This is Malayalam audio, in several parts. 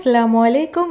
അസ്സലാമു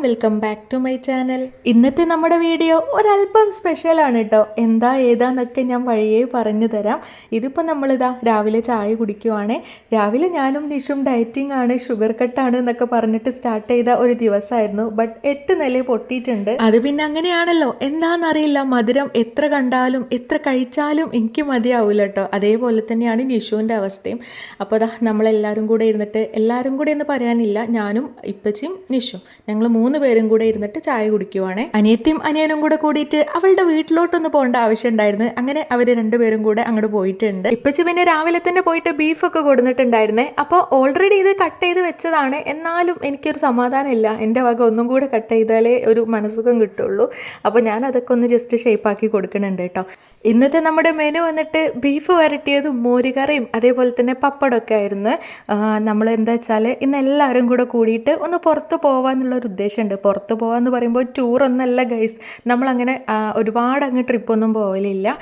welcome back to my channel. ഇന്നത്തെ നമ്മുടെ വീഡിയോ ഒരല്പം സ്പെഷ്യലാണ് കേട്ടോ. എന്താ ഏതാന്നൊക്കെ ഞാൻ വഴിയേ പറഞ്ഞു തരാം. ഇതിപ്പോൾ നമ്മളിതാ രാവിലെ ചായ കുടിക്കുവാണ്. രാവിലെ ഞാനും നിഷും ഡയറ്റിംഗ് ആണ്, ഷുഗർ കട്ടാണ് എന്നൊക്കെ പറഞ്ഞിട്ട് സ്റ്റാർട്ട് ചെയ്ത ഒരു ദിവസമായിരുന്നു. ബട്ട് 8 നില പൊട്ടിയിട്ടുണ്ട്. അത് പിന്നെ അങ്ങനെയാണല്ലോ, എന്താണെന്നറിയില്ല. മധുരം എത്ര കണ്ടാലും എത്ര കഴിച്ചാലും എനിക്ക് മതിയാവില്ല കേട്ടോ. അതേപോലെ തന്നെയാണ് നിഷുവിൻ്റെ അവസ്ഥയും. അപ്പോൾ അതാ നമ്മളെല്ലാവരും കൂടെ ഇരുന്നിട്ട്, എല്ലാവരും കൂടെ എന്ന് പറയാനില്ല, ഞാനും ഇപ്പച്ചിയും നിഷും ഞങ്ങൾ 3 പേരും കൂടെ ഇരുന്നിട്ട് ചായ കുടിക്കുവാണ്. അനിയത്തിയും അനിയനും കൂടെ കൂടിയിട്ട് അവളുടെ വീട്ടിലോട്ടൊന്ന് പോകേണ്ട ആവശ്യം ഉണ്ടായിരുന്നു. അങ്ങനെ അവർ 2 പേരും കൂടെ അങ്ങോട്ട് പോയിട്ടുണ്ട്. ഇപ്പച്ചി പിന്നെ രാവിലെ തന്നെ പോയിട്ട് ബീഫൊക്കെ കൊടുത്തിട്ടുണ്ടായിരുന്നേ. അപ്പോൾ ഓൾറെഡി ഇത് കട്ട് ചെയ്ത് വെച്ചതാണ്. എന്നാലും എനിക്കൊരു സമാധാനമില്ല, എൻ്റെ വക ഒന്നും കൂടെ കട്ട് ചെയ്താലേ ഒരു മനസ്സുഖം കിട്ടുള്ളൂ. അപ്പോൾ ഞാൻ അതൊക്കെ ഒന്ന് ജസ്റ്റ് ഷേപ്പാക്കി കൊടുക്കുന്നുണ്ട് കേട്ടോ. ഇന്നത്തെ നമ്മുടെ മെനു വന്നിട്ട് ബീഫ് വരട്ടിയതും മോരുകറിയും അതേപോലെ തന്നെ പപ്പടമൊക്കെ ആയിരുന്നു. നമ്മൾ എന്താ വെച്ചാൽ ഇന്ന് എല്ലാവരും കൂടെ കൂടിയിട്ട് ഒന്ന് പുറത്ത് പോകാമെന്നുള്ളൊരു ഉദ്ദേശമുണ്ട്. പുറത്ത് പോകാമെന്ന് പറയുമ്പോൾ ടൂറൊന്നല്ല ഗൈസ്, നമ്മളങ്ങനെ ഒരുപാട് അങ്ങ് ട്രിപ്പൊന്നും പോകലില്ല.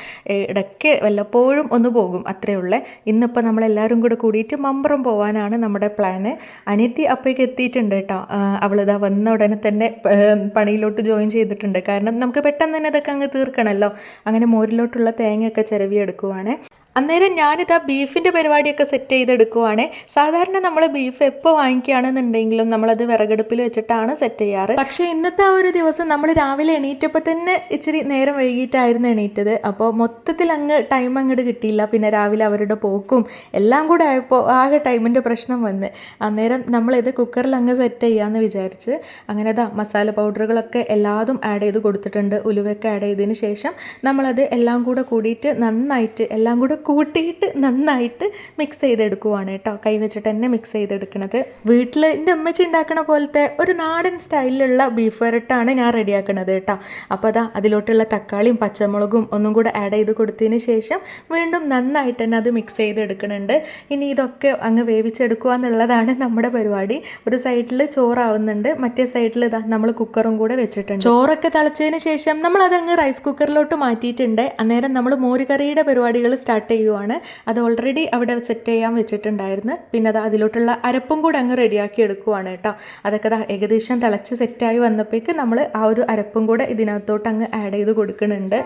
ഇടയ്ക്ക് വല്ലപ്പോഴും ഒന്ന് പോകും, അത്രയേ ഉള്ളേ. ഇന്നിപ്പോൾ നമ്മളെല്ലാവരും കൂടെ കൂടിയിട്ട് മമ്പറം പോകാനാണ് നമ്മുടെ പ്ലാന്. അനിയത്തി അപ്പോഴേക്ക് എത്തിയിട്ടുണ്ട് കേട്ടോ. അവളിതാ വന്ന ഉടനെ തന്നെ പണിയിലോട്ട് ജോയിൻ ചെയ്തിട്ടുണ്ട്. കാരണം നമുക്ക് പെട്ടെന്ന് തന്നെ ഇതൊക്കെ അങ്ങ് തീർക്കണമല്ലോ. അങ്ങനെ മോരിലോട്ടുള്ള തേങ്ങയൊക്കെ ചിരവിയെടുക്കുവാണ്. അന്നേരം ഞാനിതാ ബീഫിൻ്റെ പരിപാടിയൊക്കെ സെറ്റ് ചെയ്തെടുക്കുവാണ്. സാധാരണ നമ്മൾ ബീഫ് എപ്പോൾ വാങ്ങിക്കുകയാണെന്നുണ്ടെങ്കിലും നമ്മളത് വിറകടുപ്പിൽ വെച്ചിട്ടാണ് സെറ്റ് ചെയ്യാറ്. പക്ഷേ ഇന്നത്തെ ആ ഒരു ദിവസം നമ്മൾ രാവിലെ എണീറ്റപ്പോൾ തന്നെ ഇച്ചിരി നേരം വൈകിട്ടായിരുന്നു എണീറ്റത്. അപ്പോൾ മൊത്തത്തിൽ അങ്ങ് ടൈം അങ്ങോട്ട് കിട്ടിയില്ല. പിന്നെ രാവിലെ അവരുടെ പോക്കും എല്ലാം കൂടെ ആയപ്പോൾ ആകെ ടൈമിൻ്റെ പ്രശ്നം വന്ന്. അന്നേരം നമ്മളിത് കുക്കറിൽ അങ്ങ് സെറ്റ് ചെയ്യാമെന്ന് വിചാരിച്ച് അങ്ങനെ അതാ മസാല പൗഡറുകളൊക്കെ എല്ലാതും ആഡ് ചെയ്ത് കൊടുത്തിട്ടുണ്ട്. ഉലുവയൊക്കെ ആഡ് ചെയ്തതിന് ശേഷം നമ്മളത് എല്ലാം കൂടെ കൂടിയിട്ട് നന്നായിട്ട് എല്ലാം കൂടെ കൂട്ടിയിട്ട് നന്നായിട്ട് മിക്സ് ചെയ്തെടുക്കുവാണ് കേട്ടോ. കൈവച്ചിട്ട് തന്നെ മിക്സ് ചെയ്തെടുക്കുന്നത്. വീട്ടിൽ എൻ്റെ അമ്മച്ചി ഉണ്ടാക്കണ പോലത്തെ ഒരു നാടൻ സ്റ്റൈലിലുള്ള ബീഫ് വരട്ടാണ് ഞാൻ റെഡിയാക്കണത് കേട്ടോ. അപ്പോൾ അതാ അതിലോട്ടുള്ള തക്കാളിയും പച്ചമുളകും ഒന്നും കൂടെ ആഡ് ചെയ്ത് കൊടുത്തതിന് ശേഷം വീണ്ടും നന്നായിട്ട് തന്നെ അത് മിക്സ് ചെയ്തെടുക്കുന്നുണ്ട്. ഇനി ഇതൊക്കെ അങ്ങ് വേവിച്ചെടുക്കുക എന്നുള്ളതാണ് നമ്മുടെ പരിപാടി. ഒരു സൈഡിൽ ചോറാവുന്നുണ്ട്, മറ്റേ സൈഡിൽ ഇതാ നമ്മൾ കുക്കറും കൂടെ വെച്ചിട്ടുണ്ട്. ചോറൊക്കെ തിളച്ചതിന് ശേഷം നമ്മളതങ്ങ് റൈസ് കുക്കറിലോട്ട് മാറ്റിയിട്ടുണ്ട്. അന്നേരം നമ്മൾ മോരുകറിയുടെ പരിപാടികൾ സ്റ്റാർട്ട് ചെയ്യുവാണ്. അത് ഓൾറെഡി അവിടെ സെറ്റ് ചെയ്യാൻ വെച്ചിട്ടുണ്ടായിരുന്നു. പിന്നെ അത് അതിലോട്ടുള്ള അരപ്പും കൂടെ അങ്ങ് റെഡിയാക്കി എടുക്കുവാണ് കേട്ടോ. അതൊക്കെ ഏകദേശം തിളച്ച് സെറ്റായി വന്നപ്പോഴേക്ക് നമ്മൾ ആ ഒരു അരപ്പും കൂടെ ഇതിനകത്തോട്ട് അങ്ങ് ആഡ് ചെയ്ത് കൊടുക്കുന്നുണ്ട്.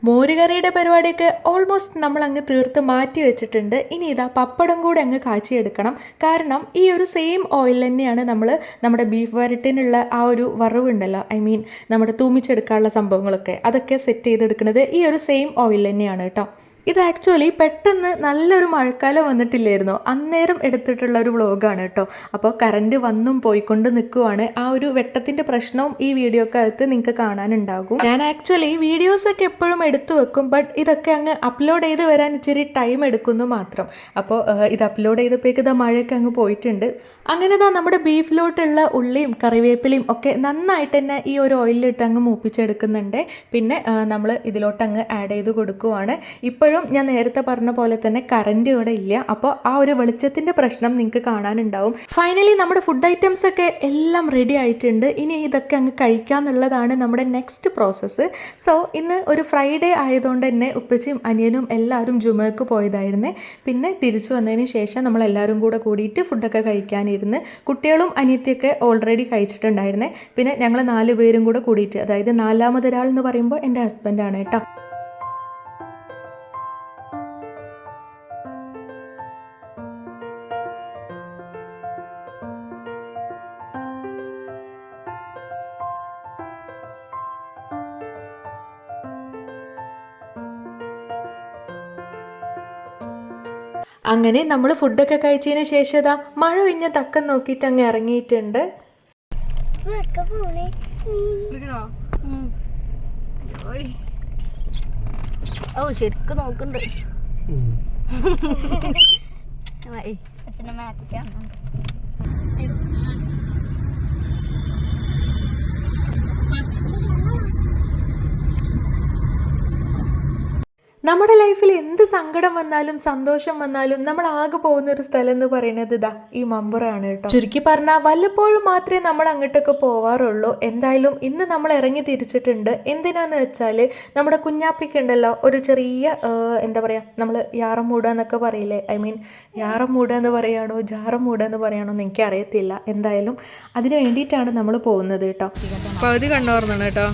മോരുകറിയുടെ പരിപാടിയൊക്കെ ഓൾമോസ്റ്റ് നമ്മൾ അങ്ങ് തീർത്ത് മാറ്റി വെച്ചിട്ടുണ്ട്. ഇനി ഇതാ പപ്പടം കൂടെ അങ്ങ് കാച്ചിയെടുക്കണം. കാരണം ഈ ഒരു സെയിം ഓയിൽ തന്നെയാണ് നമ്മൾ നമ്മുടെ ബീഫ് വരട്ടിനുള്ള ആ ഒരു വറവുണ്ടല്ലോ, ഐ മീൻ നമ്മുടെ തൂമിച്ചെടുക്കാനുള്ള സംഭവങ്ങളൊക്കെ അതൊക്കെ സെറ്റ് ചെയ്തെടുക്കുന്നത് ഈ ഒരു സെയിം ഓയിൽ തന്നെയാണ് കേട്ടോ. ഇത് ആക്ച്വലി പെട്ടെന്ന് നല്ലൊരു മഴക്കാലം വന്നിട്ടില്ലായിരുന്നു, അന്നേരം എടുത്തിട്ടുള്ള ഒരു വ്ളോഗാണ് കേട്ടോ. അപ്പോൾ കറണ്ട് വന്നും പോയിക്കൊണ്ട് നിൽക്കുവാണ്. ആ ഒരു വെട്ടത്തിൻ്റെ പ്രശ്നവും ഈ വീഡിയോക്കകത്ത് നിങ്ങൾക്ക് കാണാനുണ്ടാകും. ഞാൻ ആക്ച്വലി വീഡിയോസൊക്കെ എപ്പോഴും എടുത്തു വെക്കും, ബട്ട് ഇതൊക്കെ അങ്ങ് അപ്ലോഡ് ചെയ്ത് വരാൻ ഇച്ചിരി ടൈം എടുക്കുന്നു മാത്രം. അപ്പോൾ ഇത് അപ്ലോഡ് ചെയ്തപ്പോഴേക്ക് ഇതാ മഴയൊക്കെ അങ്ങ് പോയിട്ടുണ്ട്. അങ്ങനെ ഇതാ നമ്മുടെ ബീഫിലോട്ടുള്ള ഉള്ളിയും കറിവേപ്പിലയും ഒക്കെ നന്നായിട്ട് തന്നെ ഈ ഒരു ഓയിലിട്ട് അങ്ങ് മൂപ്പിച്ചെടുക്കുന്നുണ്ട്. പിന്നെ നമ്മൾ ഇതിലോട്ട് അങ്ങ് ആഡ് ചെയ്ത് കൊടുക്കുവാണ്. ഇപ്പോഴും ഞാൻ നേരത്തെ പറഞ്ഞ പോലെ തന്നെ കറണ്ട് ഇവിടെ ഇല്ല. അപ്പോൾ ആ ഒരു വെളിച്ചത്തിൻ്റെ പ്രശ്നം നിങ്ങൾക്ക് കാണാനുണ്ടാവും. ഫൈനലി നമ്മുടെ ഫുഡ് ഐറ്റംസ് ഒക്കെ എല്ലാം റെഡി ആയിട്ടുണ്ട്. ഇനി ഇതൊക്കെ അങ്ങ് കഴിക്കാമെന്നുള്ളതാണ് നമ്മുടെ നെക്സ്റ്റ് പ്രോസസ്സ്. സോ ഇന്ന് ഒരു ഫ്രൈഡേ ആയതുകൊണ്ട് തന്നെ ഉപ്പച്ചിയും അനിയനും എല്ലാവരും ജുമയ്ക്ക് പോയതായിരുന്നു. പിന്നെ തിരിച്ചു വന്നതിന് ശേഷം നമ്മളെല്ലാവരും കൂടെ കൂടിയിട്ട് ഫുഡൊക്കെ കഴിക്കാനിരുന്ന്. കുട്ടികളും അനിയത്തിയൊക്കെ ഓൾറെഡി കഴിച്ചിട്ടുണ്ടായിരുന്നേ. പിന്നെ ഞങ്ങൾ 4 പേരും കൂടെ കൂടിയിട്ട്, അതായത് 4ാമതൊരാൾ എന്ന് പറയുമ്പോൾ എൻ്റെ ഹസ്ബൻഡാണ് കേട്ടോ. അങ്ങനെ നമ്മൾ ഫുഡൊക്കെ കഴിച്ചതിന് ശേഷം ഇതാ മഴ കഴിഞ്ഞ തക്കം നോക്കിയിട്ട് അങ്ങ് ഇറങ്ങിയിട്ടുണ്ട്. ഓ ശരിക്കും നോക്കണ്ട്. നമ്മുടെ ലൈഫിൽ എന്ത് സങ്കടം വന്നാലും സന്തോഷം വന്നാലും നമ്മൾ ആകെ പോകുന്ന ഒരു സ്ഥലം എന്ന് പറയുന്നത് ഇതാ ഈ മമ്പുറയാണ് കേട്ടോ. ചുരുക്കി പറഞ്ഞാൽ വല്ലപ്പോഴും മാത്രമേ നമ്മൾ അങ്ങോട്ടൊക്കെ പോവാറുള്ളൂ. എന്തായാലും ഇന്ന് നമ്മൾ ഇറങ്ങി തിരിച്ചിട്ടുണ്ട്. എന്തിനാന്ന് വെച്ചാൽ നമ്മുടെ കുഞ്ഞാപ്പിക്കുണ്ടല്ലോ ഒരു ചെറിയ എന്താ പറയുക, നമ്മൾ യാറം മൂടുക എന്നൊക്കെ പറയില്ലേ, യാറം മൂടുക എന്ന് പറയുകയാണോ ജാറം മൂടുക എന്ന് പറയുകയാണോ എന്ന് എനിക്ക് അറിയത്തില്ല. എന്തായാലും അതിന് വേണ്ടിയിട്ടാണ് നമ്മൾ പോകുന്നത് കേട്ടോ. പകുതി കണ്ടോർന്നാണ് കേട്ടോ.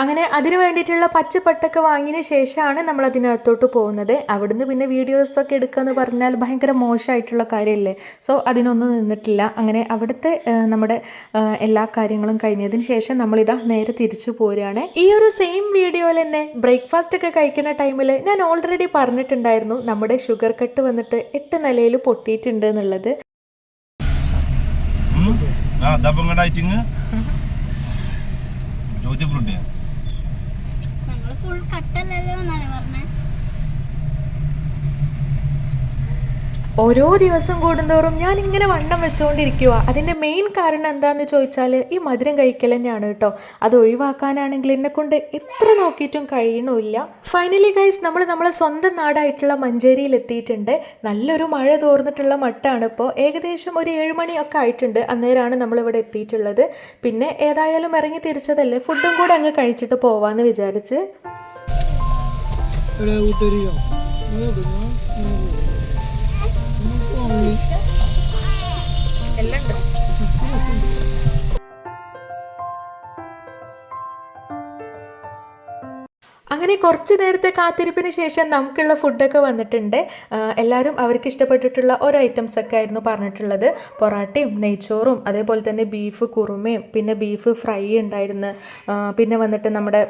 അങ്ങനെ അതിന് വേണ്ടിയിട്ടുള്ള പച്ചപ്പട്ടൊക്കെ വാങ്ങിയതിന് ശേഷമാണ് നമ്മൾ അതിനകത്തോട്ട് പോകുന്നത്. അവിടുന്ന് പിന്നെ വീഡിയോസൊക്കെ എടുക്കുക എന്ന് പറഞ്ഞാൽ ഭയങ്കര മോശമായിട്ടുള്ള കാര്യമല്ലേ. സോ അതിനൊന്നും നിന്നിട്ടില്ല. അങ്ങനെ അവിടുത്തെ നമ്മുടെ എല്ലാ കാര്യങ്ങളും കഴിഞ്ഞതിന് ശേഷം നമ്മളിതാ നേരെ തിരിച്ചു പോരുകയാണ്. ഈ ഒരു സെയിം വീഡിയോയിൽ തന്നെ ബ്രേക്ക്ഫാസ്റ്റ് ഒക്കെ കഴിക്കുന്ന ടൈമിൽ ഞാൻ ഓൾറെഡി പറഞ്ഞിട്ടുണ്ടായിരുന്നു നമ്മുടെ ഷുഗർ കട്ട് വന്നിട്ട് 8 നിലയിൽ പൊട്ടിയിട്ടുണ്ട് എന്നുള്ളത്. ഫുൾ കട്ടല്ലല്ലോ എന്നാണ് പറഞ്ഞത്. ഓരോ ദിവസം കൂടുന്തോറും ഞാൻ ഇങ്ങനെ വണ്ണം വെച്ചുകൊണ്ടിരിക്കുക. അതിൻ്റെ മെയിൻ കാരണം എന്താണെന്ന് ചോദിച്ചാൽ ഈ മധുരം കഴിക്കൽ തന്നെയാണ് കേട്ടോ. അത് ഒഴിവാക്കാനാണെങ്കിൽ എന്നെ കൊണ്ട് എത്ര നോക്കിയിട്ടും കഴിയണമില്ല. ഫൈനലി ഗൈസ്, നമ്മളെ സ്വന്തം നാടായിട്ടുള്ള മഞ്ചേരിയിൽ എത്തിയിട്ടുണ്ട്. നല്ലൊരു മഴ തോർന്നിട്ടുള്ള മട്ടാണ് ഇപ്പോൾ. ഏകദേശം ഒരു 7 മണിയൊക്കെ ആയിട്ടുണ്ട്. അന്നേരമാണ് നമ്മളിവിടെ എത്തിയിട്ടുള്ളത്. പിന്നെ ഏതായാലും ഇറങ്ങി തിരിച്ചതല്ലേ, ഫുഡും കൂടെ അങ്ങ് കഴിച്ചിട്ട് പോവാമെന്ന് വിചാരിച്ച്. അങ്ങനെ കുറച്ച് നേരത്തെ കാത്തിരിപ്പിന് ശേഷം നമുക്കുള്ള ഫുഡൊക്കെ വന്നിട്ടുണ്ട്. എല്ലാവരും അവർക്ക് ഇഷ്ടപ്പെട്ടിട്ടുള്ള ഓരോ ഐറ്റംസൊക്കെ ആയിരുന്നു പറഞ്ഞിട്ടുള്ളത്. പൊറാട്ടയും നെയ്ച്ചോറും അതേപോലെ തന്നെ ബീഫ് കുറുമയും പിന്നെ ബീഫ് ഫ്രൈ ഉണ്ടായിരുന്നു. പിന്നെ വന്നിട്ട് നമ്മുടെ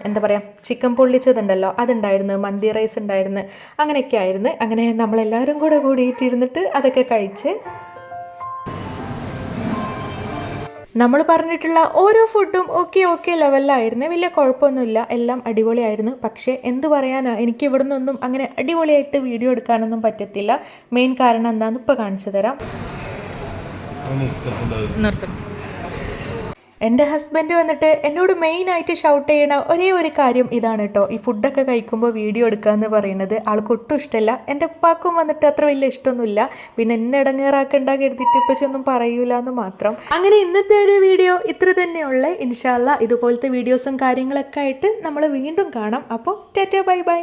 എന്താ പറയുക, ചിക്കൻ പൊള്ളിച്ചതുണ്ടല്ലോ അതുണ്ടായിരുന്നു, മന്തി റൈസ് ഉണ്ടായിരുന്നു. അങ്ങനെയൊക്കെ ആയിരുന്നു. അങ്ങനെ നമ്മളെല്ലാവരും കൂടെ കൂടിയിട്ടിരുന്നിട്ട് അതൊക്കെ കഴിച്ച് നമ്മൾ പറഞ്ഞിട്ടുള്ള ഓരോ ഫുഡും ഓക്കെ ലെവലിലായിരുന്നു. വലിയ കുഴപ്പമൊന്നുമില്ല, എല്ലാം അടിപൊളിയായിരുന്നു. പക്ഷേ എന്ത് പറയാനാ, എനിക്ക് ഇവിടെ നിന്നൊന്നും അങ്ങനെ അടിപൊളിയായിട്ട് വീഡിയോ എടുക്കാനൊന്നും പറ്റത്തില്ല. മെയിൻ കാരണം എന്താണെന്ന് ഇപ്പോൾ കാണിച്ചു തരാം. എൻ്റെ ഹസ്ബൻഡ് വന്നിട്ട് എന്നോട് മെയിനായിട്ട് ഷൗട്ട് ചെയ്യണ ഒരേ ഒരു കാര്യം ഇതാണ് കേട്ടോ. ഈ ഫുഡൊക്കെ കഴിക്കുമ്പോൾ വീഡിയോ എടുക്കുക എന്ന് പറയുന്നത് ആൾക്ക് ഒട്ടും ഇഷ്ടമല്ല. എൻ്റെ ഉപ്പാക്കും വന്നിട്ട് അത്ര വലിയ ഇഷ്ടമൊന്നുമില്ല. പിന്നെ എന്നെ ഇടങ്ങേറാക്കണ്ട കരുതിയിട്ട് ഇപ്പൊന്നും പറയൂല എന്ന് മാത്രം. അങ്ങനെ ഇന്നത്തെ ഒരു വീഡിയോ ഇത്ര തന്നെയുള്ളേ. ഇൻഷാ അല്ലാ ഇതുപോലത്തെ വീഡിയോസും കാര്യങ്ങളൊക്കെ ആയിട്ട് നമ്മൾ വീണ്ടും കാണാം. അപ്പോൾ ടാറ്റാ ബൈ ബൈ.